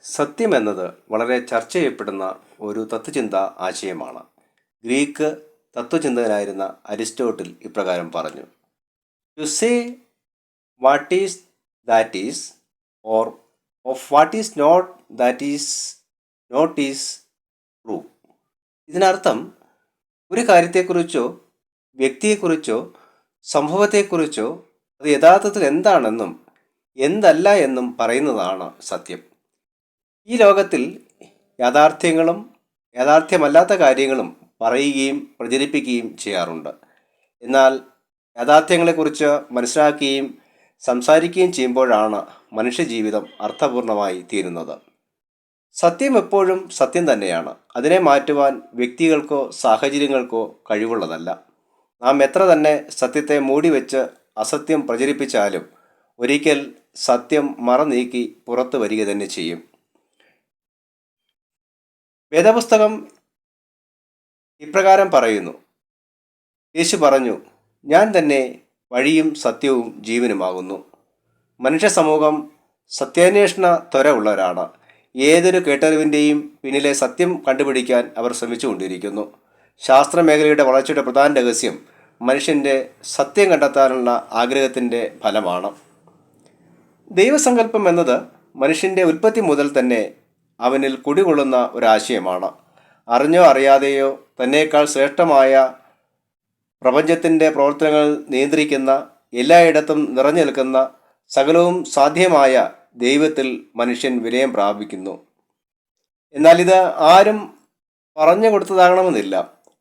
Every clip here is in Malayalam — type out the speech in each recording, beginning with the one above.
സത്യം എന്നത് വളരെ ചർച്ച ചെയ്യപ്പെടുന്ന ഒരു തത്വചിന്ത ആശയമാണ്. ഗ്രീക്ക് തത്വചിന്തകനായിരുന്ന അരിസ്റ്റോട്ടിൽ ഇപ്രകാരം പറഞ്ഞു: to say what is that is, or of what is not that is not is true. ഇതിനർത്ഥം, ഒരു കാര്യത്തെക്കുറിച്ചോ വ്യക്തിയെക്കുറിച്ചോ സംഭവത്തെക്കുറിച്ചോ അത് യഥാർത്ഥത്തിൽ എന്താണെന്നും എന്തല്ല എന്നും പറയുന്നതാണ് സത്യം. ഈ ലോകത്തിൽ യാഥാർത്ഥ്യങ്ങളും യാഥാർത്ഥ്യമല്ലാത്ത കാര്യങ്ങളും പറയുകയും പ്രചരിപ്പിക്കുകയും ചെയ്യാറുണ്ട്. എന്നാൽ യാഥാർത്ഥ്യങ്ങളെക്കുറിച്ച് മനസ്സിലാക്കുകയും സംസാരിക്കുകയും ചെയ്യുമ്പോഴാണ് മനുഷ്യജീവിതം അർത്ഥപൂർണമായി തീരുന്നത്. സത്യം എപ്പോഴും സത്യം തന്നെയാണ്. അതിനെ മാറ്റുവാൻ വ്യക്തികൾക്കോ സാഹചര്യങ്ങൾക്കോ കഴിവുള്ളതല്ല. നാം എത്ര തന്നെ സത്യത്തെ മൂടിവെച്ച് അസത്യം പ്രചരിപ്പിച്ചാലും ഒരിക്കൽ സത്യം മറനീക്കി പുറത്തു വരിക തന്നെ ചെയ്യും. വേദപുസ്തകം ഇപ്രകാരം പറയുന്നു: യേശു പറഞ്ഞു, ഞാൻ തന്നെ വഴിയും സത്യവും ജീവനുമാകുന്നു. മനുഷ്യ സമൂഹം സത്യാന്വേഷണ ത്വര ഉള്ളവരാണ്. ഏതൊരു കേട്ടറിവിൻ്റെയും പിന്നിലെ സത്യം കണ്ടുപിടിക്കാൻ അവർ ശ്രമിച്ചുകൊണ്ടിരിക്കുന്നു. ശാസ്ത്രമേഖലയുടെ വളർച്ചയുടെ പ്രധാന രഹസ്യം മനുഷ്യൻ്റെ സത്യം കണ്ടെത്താനുള്ള ആഗ്രഹത്തിൻ്റെ ഫലമാണ്. ദൈവസങ്കല്പം എന്നത് മനുഷ്യൻ്റെ ഉൽപ്പത്തി മുതൽ തന്നെ അവനിൽ കുടികൊള്ളുന്ന ഒരാശയമാണ്. അറിഞ്ഞോ അറിയാതെയോ തന്നേക്കാൾ ശ്രേഷ്ഠമായ പ്രപഞ്ചത്തിൻ്റെ പ്രവർത്തനങ്ങൾ നിയന്ത്രിക്കുന്ന, എല്ലായിടത്തും നിറഞ്ഞു നിൽക്കുന്ന, സകലവും സാധ്യമായ ദൈവത്തിൽ മനുഷ്യൻ വിനയം പ്രാപിക്കുന്നു. എന്നാൽ ഇത് ആരും പറഞ്ഞു കൊടുത്തതാകണമെന്നില്ല.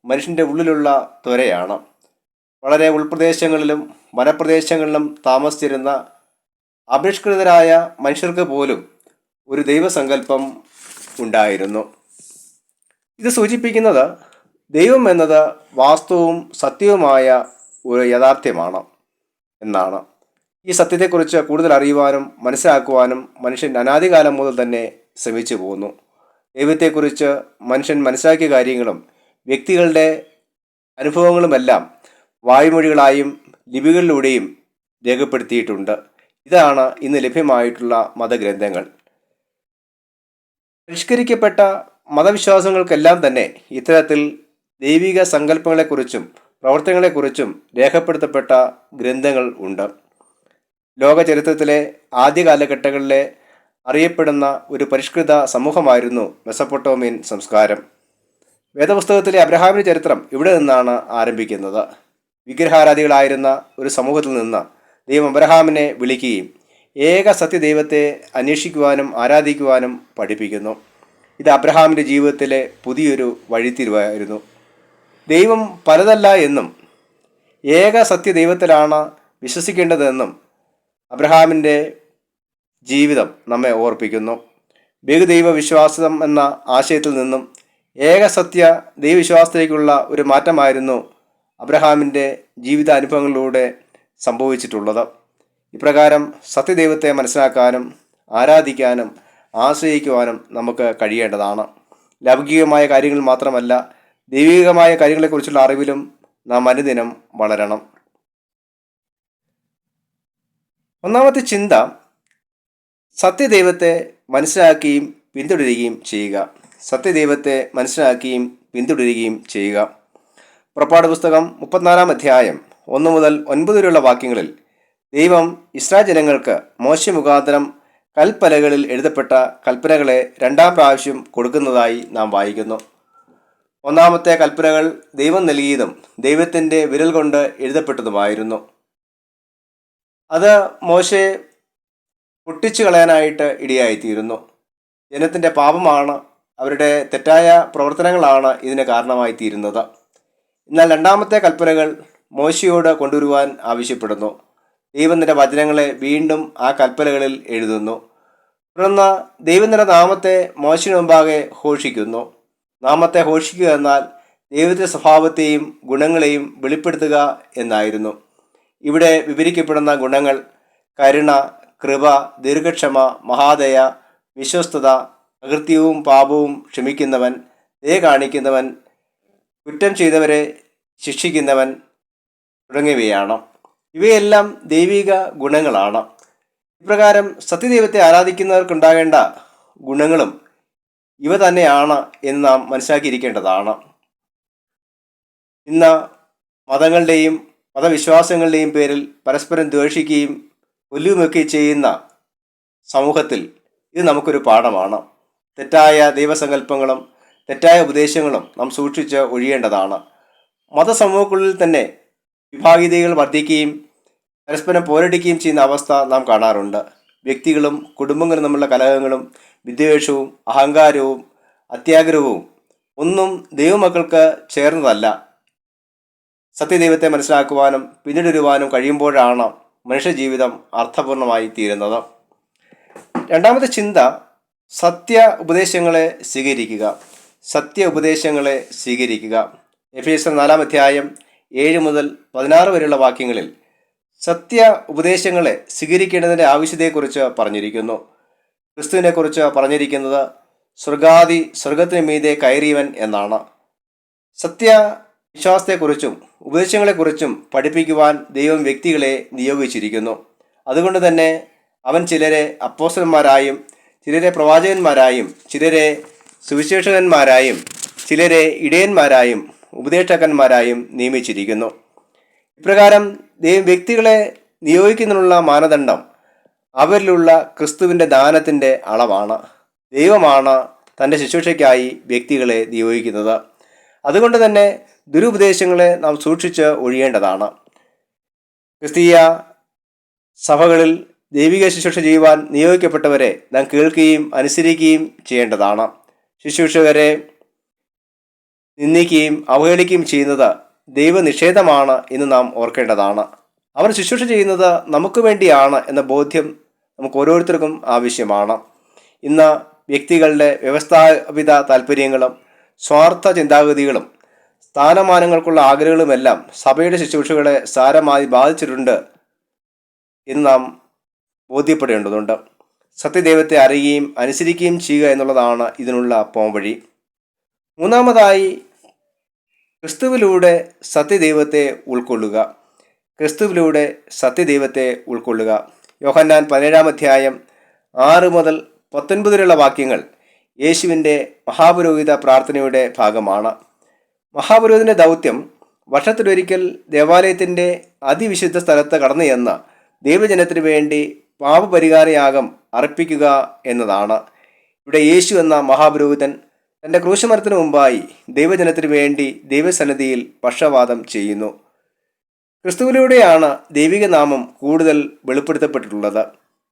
മനുഷ്യൻ്റെ ഉള്ളിലുള്ള ത്വരയാണ്. വളരെ ഉൾപ്രദേശങ്ങളിലും വനപ്രദേശങ്ങളിലും താമസിച്ചിരുന്ന അപരിഷ്കൃതരായ മനുഷ്യർക്ക് പോലും ഒരു ദൈവസങ്കല്പം ഉണ്ടായിരുന്നു. ഇത് സൂചിപ്പിക്കുന്നത് ദൈവം എന്നത് വാസ്തവവും സത്യവുമായ ഒരു യാഥാർത്ഥ്യമാണ് എന്നാണ്. ഈ സത്യത്തെക്കുറിച്ച് കൂടുതൽ അറിയുവാനും മനസ്സിലാക്കുവാനും മനുഷ്യൻ അനാദികാലം മുതൽ തന്നെ ശ്രമിച്ചു പോകുന്നു. ദൈവത്തെക്കുറിച്ച് മനുഷ്യൻ മനസ്സിലാക്കിയ കാര്യങ്ങളും വ്യക്തികളുടെ അനുഭവങ്ങളുമെല്ലാം വായ്മൊഴികളായും ലിപികളിലൂടെയും രേഖപ്പെടുത്തിയിട്ടുണ്ട്. ഇതാണ് ഇന്ന് ലഭ്യമായിട്ടുള്ള മതഗ്രന്ഥങ്ങൾ. പരിഷ്കരിക്കപ്പെട്ട മതവിശ്വാസങ്ങൾക്കെല്ലാം തന്നെ ഇത്തരത്തിൽ ദൈവിക സങ്കല്പങ്ങളെക്കുറിച്ചും പ്രവർത്തനങ്ങളെക്കുറിച്ചും രേഖപ്പെടുത്തപ്പെട്ട ഗ്രന്ഥങ്ങൾ ഉണ്ട്. ലോക ചരിത്രത്തിലെ ആദ്യ കാലഘട്ടങ്ങളിലെ അറിയപ്പെടുന്ന ഒരു പരിഷ്കൃത സമൂഹമായിരുന്നു മെസപ്പൊട്ടോമിയൻ സംസ്കാരം. വേദപുസ്തകത്തിലെ അബ്രഹാമിൻ്റെ ചരിത്രം ഇവിടെ നിന്നാണ് ആരംഭിക്കുന്നത്. വിഗ്രഹാരാധികളായിരുന്ന ഒരു സമൂഹത്തിൽ നിന്ന് ദൈവം അബ്രഹാമിനെ വിളിക്കുകയും ഏക സത്യദൈവത്തെ അന്വേഷിക്കുവാനും ആരാധിക്കുവാനും പഠിപ്പിക്കുന്നു. ഇത് അബ്രഹാമിൻ്റെ ജീവിതത്തിലെ പുതിയൊരു വഴിത്തിരിവായിരുന്നു. ദൈവം പലതല്ല എന്നും ഏക സത്യദൈവത്തിലാണ് വിശ്വസിക്കേണ്ടതെന്നും അബ്രഹാമിൻ്റെ ജീവിതം നമ്മെ ഓർപ്പിക്കുന്നു. ബഹുദൈവ വിശ്വാസം എന്ന ആശയത്തിൽ നിന്നും ഏകസത്യ ദൈവവിശ്വാസത്തിലേക്കുള്ള ഒരു മാറ്റമായിരുന്നു അബ്രഹാമിൻ്റെ ജീവിതാനുഭവങ്ങളിലൂടെ സംഭവിച്ചിട്ടുള്ളത്. ഇപ്രകാരം സത്യദൈവത്തെ മനസ്സിലാക്കാനും ആരാധിക്കാനും ആശ്രയിക്കുവാനും നമുക്ക് കഴിയേണ്ടതാണ്. ലൗകികമായ കാര്യങ്ങൾ മാത്രമല്ല, ദൈവികമായ കാര്യങ്ങളെക്കുറിച്ചുള്ള അറിവിലും നാം അനുദിനം വളരണം. ഒന്നാമത്തെ ചിന്ത, സത്യദൈവത്തെ മനസ്സിലാക്കുകയും പിന്തുടരുകയും ചെയ്യുക. സത്യദൈവത്തെ മനസ്സിലാക്കുകയും പിന്തുടരുകയും ചെയ്യുക. പുറപ്പാട് പുസ്തകം 34 അധ്യായം 1 മുതൽ 9 വരെയുള്ള വാക്യങ്ങളിൽ ദൈവം ഇസ്രായേൽ ജനങ്ങൾക്ക് മോശെ മുഖാന്തരം കൽപ്പലകളിൽ എഴുതപ്പെട്ട കൽപ്പനകളെ 2ാം പ്രാവശ്യം കൊടുക്കുന്നതായി നാം വായിക്കുന്നു. ഒന്നാമത്തെ കൽപ്പനകൾ ദൈവം നൽകിയതും ദൈവത്തിൻ്റെ വിരൽ കൊണ്ട് എഴുതപ്പെട്ടതുമായിരുന്നു. അത് മോശെ പൊട്ടിച്ചു കളയാനായിട്ട് ഇടയായിത്തീരുന്നു. ജനത്തിൻ്റെ പാപമാണ്, അവരുടെ തെറ്റായ പ്രവർത്തനങ്ങളാണ് ഇതിന് കാരണമായി തീരുന്നത്. എന്നാൽ 2ാമത്തെ കൽപ്പനകൾ മോശയോട് കൊണ്ടുവരുവാൻ ആവശ്യപ്പെടുന്നു. ദൈവം തൻ്റെ വചനങ്ങളെ വീണ്ടും ആ കൽപ്പനകളിൽ എഴുതുന്നു. തുടർന്ന് ദൈവം തൻ്റെ നാമത്തെ മോശയുടെ മുമ്പാകെ ഘോഷിക്കുന്നു. നാമത്തെ ഘോഷിക്കുക എന്നാൽ ദൈവത്തിൻ്റെ സ്വഭാവത്തെയും ഗുണങ്ങളെയും വെളിപ്പെടുത്തുക എന്നായിരുന്നു. ഇവിടെ വിവരിക്കപ്പെടുന്ന ഗുണങ്ങൾ കരുണ, കൃപ, ദീർഘക്ഷമ, മഹാദയ, വിശ്വസ്തത, അകൃത്യവും പാപവും ക്ഷമിക്കുന്നവൻ, ദയ കാണിക്കുന്നവൻ, കുറ്റം ചെയ്തവരെ ശിക്ഷിക്കുന്നവൻ തുടങ്ങിയവയാണ്. ഇവയെല്ലാം ദൈവിക ഗുണങ്ങളാണ്. ഇപ്രകാരം സത്യദൈവത്തെ ആരാധിക്കുന്നവർക്കുണ്ടാകേണ്ട ഗുണങ്ങളും ഇവ തന്നെയാണ് എന്ന് നാം മനസ്സിലാക്കിയിരിക്കേണ്ടതാണ്. ഇന്ന് മതങ്ങളുടെയും മതവിശ്വാസങ്ങളുടെയും പേരിൽ പരസ്പരം ദ്വേഷിക്കുകയും കൊല്ലുകയുമൊക്കെ ചെയ്യുന്ന സമൂഹത്തിൽ ഇത് നമുക്കൊരു പാഠമാണ്. തെറ്റായ ദൈവസങ്കല്പങ്ങളും തെറ്റായ ഉപദേശങ്ങളും നാം സൂക്ഷിച്ച് ഒഴിയേണ്ടതാണ്. മതസമൂഹങ്ങളിൽ തന്നെ വിഭാഗീയതകൾ വർദ്ധിക്കുകയും പരസ്പരം പോരടിക്കുകയും ചെയ്യുന്ന അവസ്ഥ നാം കാണാറുണ്ട്. വ്യക്തികളും കുടുംബങ്ങളും തമ്മിലുള്ള കലഹങ്ങളും വിദ്വേഷവും അഹങ്കാരവും അത്യാഗ്രഹവും ഒന്നും ദൈവമക്കൾക്ക് ചേർന്നതല്ല. സത്യദൈവത്തെ മനസ്സിലാക്കുവാനും പിന്തുടരുവാനും കഴിയുമ്പോഴാണ് മനുഷ്യജീവിതം അർത്ഥപൂർണമായി തീരുന്നത്. രണ്ടാമത്തെ ചിന്ത, സത്യ ഉപദേശങ്ങളെ സ്വീകരിക്കുക. സത്യ ഉപദേശങ്ങളെ സ്വീകരിക്കുക. എഫേസ്യർ 4 അധ്യായം 7 മുതൽ 16 വരെയുള്ള വാക്യങ്ങളിൽ സത്യ ഉപദേശങ്ങളെ സ്വീകരിക്കേണ്ടതിൻ്റെ ആവശ്യത്തെക്കുറിച്ച് പറഞ്ഞിരിക്കുന്നു. ക്രിസ്തുവിനെക്കുറിച്ച് പറഞ്ഞിരിക്കുന്നത് സ്വർഗത്തിന് മീതെ കയറിയവൻ എന്നാണ്. സത്യ വിശ്വാസത്തെക്കുറിച്ചും ഉപദേശങ്ങളെക്കുറിച്ചും പഠിപ്പിക്കുവാൻ ദൈവം വ്യക്തികളെ നിയോഗിച്ചിരിക്കുന്നു. അതുകൊണ്ട് തന്നെ അവൻ ചിലരെ അപ്പോസ്തലന്മാരായും ചിലരെ പ്രവാചകന്മാരായും ചിലരെ സുവിശേഷകന്മാരായും ചിലരെ ഇടയന്മാരായും ഉപദേഷ്ടാക്കന്മാരായും നിയമിച്ചിരിക്കുന്നു. ഇപ്രകാരം ദൈവം വ്യക്തികളെ നിയോഗിക്കുന്നതിനുള്ള മാനദണ്ഡം അവരിലുള്ള ക്രിസ്തുവിൻ്റെ ദാനത്തിൻ്റെ അളവാണ്. ദൈവമാണ് തൻ്റെ ശുശ്രൂഷയ്ക്കായി വ്യക്തികളെ നിയോഗിക്കുന്നത്. അതുകൊണ്ട് തന്നെ ദുരുപദേശങ്ങളെ നാം സൂക്ഷിച്ച് ഒഴിയേണ്ടതാണ്. ക്രിസ്തീയ സഭകളിൽ ദൈവിക ശുശ്രൂഷ ചെയ്യുവാൻ നിയോഗിക്കപ്പെട്ടവരെ നാം കേൾക്കുകയും അനുസരിക്കുകയും ചെയ്യേണ്ടതാണ്. ശുശ്രൂഷകരെ നിന്ദിക്കുകയും അവഹേളിക്കുകയും ചെയ്യുന്നത് ദൈവനിഷേധമാണ് എന്ന് നാം ഓർക്കേണ്ടതാണ്. അവർ ശുശ്രൂഷ ചെയ്യുന്നത് നമുക്ക് വേണ്ടിയാണ് എന്ന ബോധ്യം നമുക്ക് ഓരോരുത്തർക്കും ആവശ്യമാണ്. ഇന്ന് വ്യക്തികളുടെ വ്യവസ്ഥാപിത താല്പര്യങ്ങളും സ്വാർത്ഥ ചിന്താഗതികളും സ്ഥാനമാനങ്ങൾക്കുള്ള ആഗ്രഹങ്ങളുമെല്ലാം സഭയുടെ ശുശ്രൂഷകളെ സാരമായി ബാധിച്ചിട്ടുണ്ട് എന്ന് നാം ബോധ്യപ്പെടേണ്ടതുണ്ട്. സത്യദൈവത്തെ അറിയുകയും അനുസരിക്കുകയും ചെയ്യുക എന്നുള്ളതാണ് ഇതിനുള്ള പോംവഴി. മൂന്നാമതായി, ക്രിസ്തുവിലൂടെ സത്യദൈവത്തെ ഉൾക്കൊള്ളുക. ക്രിസ്തുവിലൂടെ സത്യദൈവത്തെ ഉൾക്കൊള്ളുക. യോഹന്നാൻ 17 അധ്യായം 6 മുതൽ 19 വരെയുള്ള വാക്യങ്ങൾ യേശുവിൻ്റെ മഹാപുരോഹിത പ്രാർത്ഥനയുടെ ഭാഗമാണ്. മഹാപുരോഹിതൻ്റെ ദൗത്യം വർഷത്തിലൊരിക്കൽ ദേവാലയത്തിൻ്റെ അതിവിശുദ്ധ സ്ഥലത്ത് കടന്നു ചെന്ന് ദൈവജനത്തിനു വേണ്ടി പാപപരിഹാരയാഗം അർപ്പിക്കുക എന്നതാണ്. ഇവിടെ യേശു എന്ന മഹാപുരോഹിതൻ തൻ്റെ ക്രൂശമരത്തിന് മുമ്പായി ദൈവജനത്തിനു വേണ്ടി ദൈവസന്നിധിയിൽ പക്ഷവാദം ചെയ്യുന്നു. ക്രിസ്തുവിലൂടെയാണ് ദൈവിക നാമം കൂടുതൽ വെളിപ്പെടുത്തപ്പെട്ടിട്ടുള്ളത്.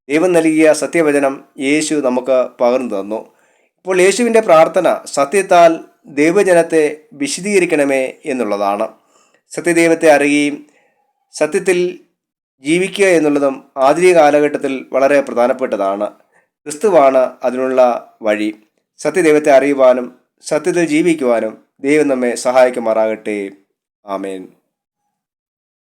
ദൈവം നൽകിയ സത്യവചനം യേശു നമുക്ക് പകർന്നു തന്നു. ഇപ്പോൾ യേശുവിൻ്റെ പ്രാർത്ഥന സത്യത്താൽ ദൈവജനത്തെ വിശദീകരിക്കണമേ എന്നുള്ളതാണ്. സത്യദൈവത്തെ അറിയുകയും സത്യത്തിൽ ജീവിക്കുക എന്നുള്ളതും ആധുനിക കാലഘട്ടത്തിൽ വളരെ പ്രധാനപ്പെട്ടതാണ്. ക്രിസ്തുവാണ് അതിനുള്ള വഴി. സത്യദൈവത്തെ അറിയുവാനും സത്യത്തിൽ ജീവിക്കുവാനും ദൈവം നമ്മെ സഹായിക്കുമാറാകട്ടെ. ആമേൻ.